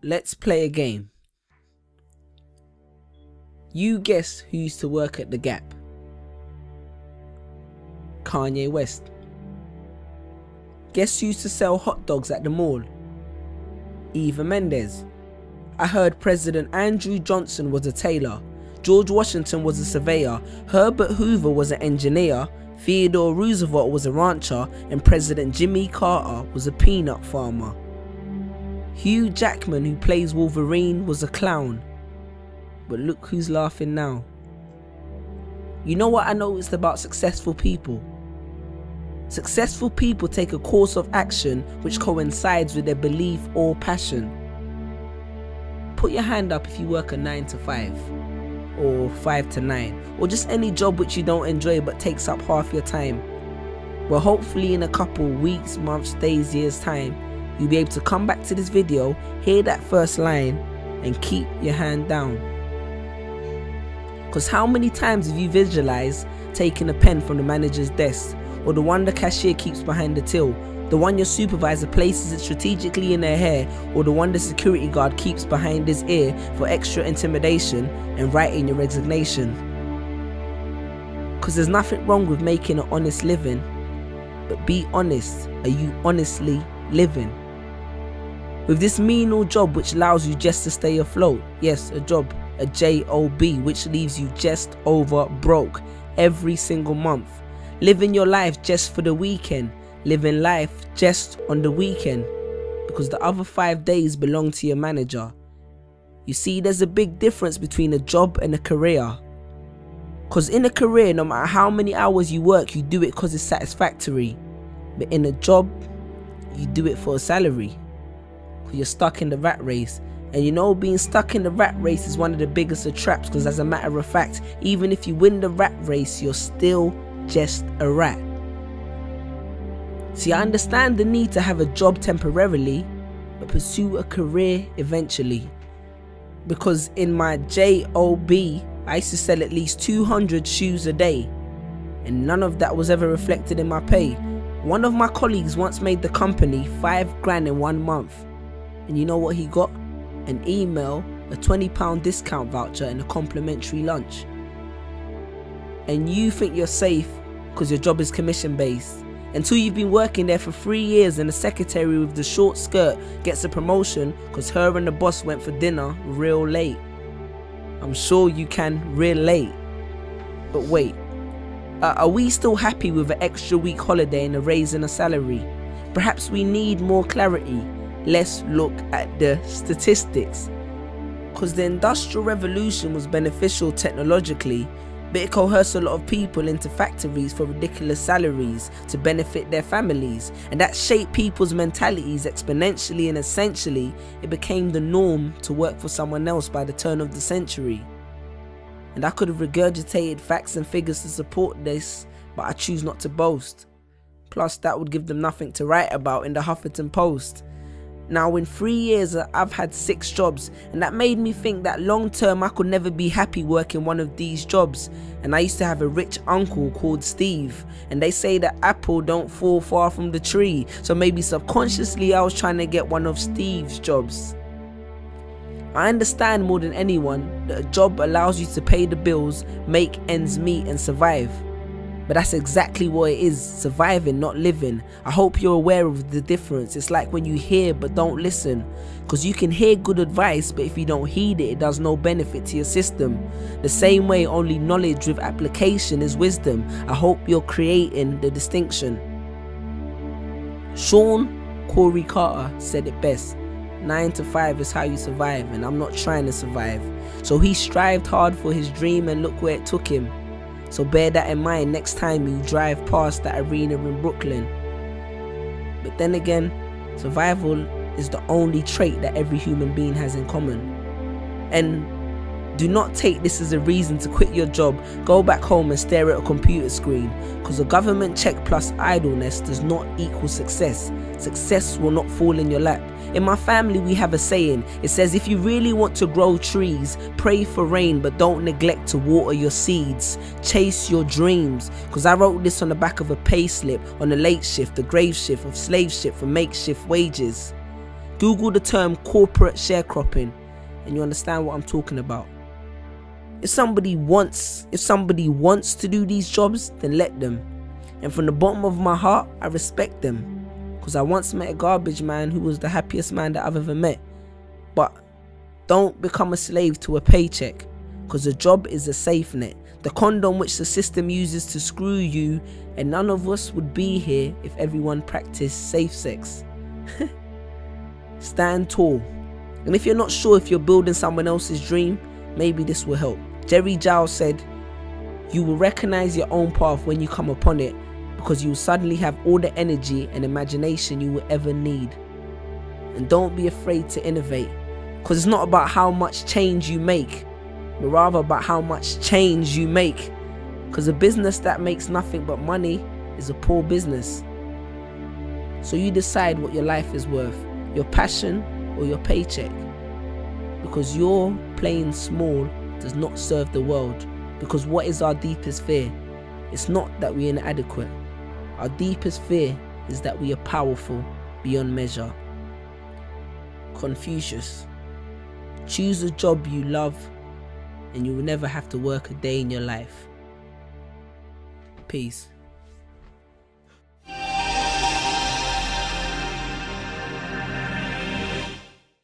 Let's play a game. You guess who used to work at the Gap? Kanye West. Guess who used to sell hot dogs at the mall? Eva Mendes. I heard President Andrew Johnson was a tailor, George Washington was a surveyor, Herbert Hoover was an engineer, Theodore Roosevelt was a rancher, and President Jimmy Carter was a peanut farmer. Hugh Jackman, who plays Wolverine, was a clown. But look who's laughing now. You know what I noticed about successful people? Successful people take a course of action which coincides with their belief or passion. Put your hand up if you work a 9 to 5, or 5 to 9, or just any job which you don't enjoy but takes up half your time. Well, hopefully in a couple weeks, months, days, years time, you'll be able to come back to this video, hear that first line, and keep your hand down. Because how many times have you visualized taking a pen from the manager's desk, or the one the cashier keeps behind the till, the one your supervisor places it strategically in their hair, or the one the security guard keeps behind his ear for extra intimidation, and writing your resignation? Because there's nothing wrong with making an honest living, but be honest, are you honestly living? With this menial job which allows you just to stay afloat, yes, a job, a job, which leaves you just over broke every single month, living your life just for the weekend, living life just on the weekend, because the other 5 days belong to your manager. You see, there's a big difference between a job and a career. Because in a career, no matter how many hours you work, you do it because it's satisfactory. But in a job, you do it for a salary. Because you're stuck in the rat race. And you know, being stuck in the rat race is one of the biggest of traps, because as a matter of fact, even if you win the rat race, you're still just a rat. See, I understand the need to have a job temporarily, but pursue a career eventually. Because in my job, I used to sell at least 200 shoes a day, and none of that was ever reflected in my pay. One of my colleagues once made the company 5 grand in 1 month, and you know what he got? An email, a £20 discount voucher, and a complimentary lunch. And you think you're safe because your job is commission based, until you've been working there for 3 years and the secretary with the short skirt gets a promotion because her and the boss went for dinner real late. I'm sure you can relate. But wait, are we still happy with an extra week holiday and a raise in a salary? Perhaps we need more clarity. Let's look at the statistics. Because the Industrial Revolution was beneficial technologically, but it coerced a lot of people into factories for ridiculous salaries to benefit their families, and that shaped people's mentalities exponentially, and essentially it became the norm to work for someone else by the turn of the century. And I could have regurgitated facts and figures to support this, but I choose not to boast. Plus that would give them nothing to write about in the Huffington Post. Now in 3 years I've had 6 jobs, and that made me think that long term I could never be happy working one of these jobs. And I used to have a rich uncle called Steve, and they say that apple don't fall far from the tree, so maybe subconsciously I was trying to get one of Steve's jobs. I understand more than anyone that a job allows you to pay the bills, make ends meet and survive. But that's exactly what it is, surviving, not living. I hope you're aware of the difference. It's like when you hear but don't listen. Because you can hear good advice, but if you don't heed it, it does no benefit to your system. The same way only knowledge with application is wisdom. I hope you're creating the distinction. Sean Corey Carter said it best. 9 to 5 is how you survive, and I'm not trying to survive. So he strived hard for his dream, and look where it took him. So bear that in mind next time you drive past that arena in Brooklyn. But then again, survival is the only trait that every human being has in common. And do not take this as a reason to quit your job, go back home and stare at a computer screen, because a government check plus idleness does not equal success. Success will not fall in your lap. In my family we have a saying. It says, if you really want to grow trees, pray for rain but don't neglect to water your seeds. Chase your dreams. Because I wrote this on the back of a pay slip on the late shift, the grave shift of slave ship for makeshift wages. Google the term corporate sharecropping and you understand what I'm talking about. If somebody wants to do these jobs, then let them. And from the bottom of my heart, I respect them. Because I once met a garbage man who was the happiest man that I've ever met. But don't become a slave to a paycheck. Because a job is a safe net. The condom which the system uses to screw you. And none of us would be here if everyone practiced safe sex. Stand tall. And if you're not sure if you're building someone else's dream, maybe this will help. Jerry Giles said, "You will recognize your own path when you come upon it, because you will suddenly have all the energy and imagination you will ever need." And don't be afraid to innovate, because it's not about how much change you make, but rather about how much change you make. Because a business that makes nothing but money is a poor business. So you decide what your life is worth, your passion or your paycheck. Because your playing small does not serve the world. Because what is our deepest fear? It's not that we're inadequate. Our deepest fear is that we are powerful beyond measure. Confucius. Choose a job you love and you will never have to work a day in your life. Peace.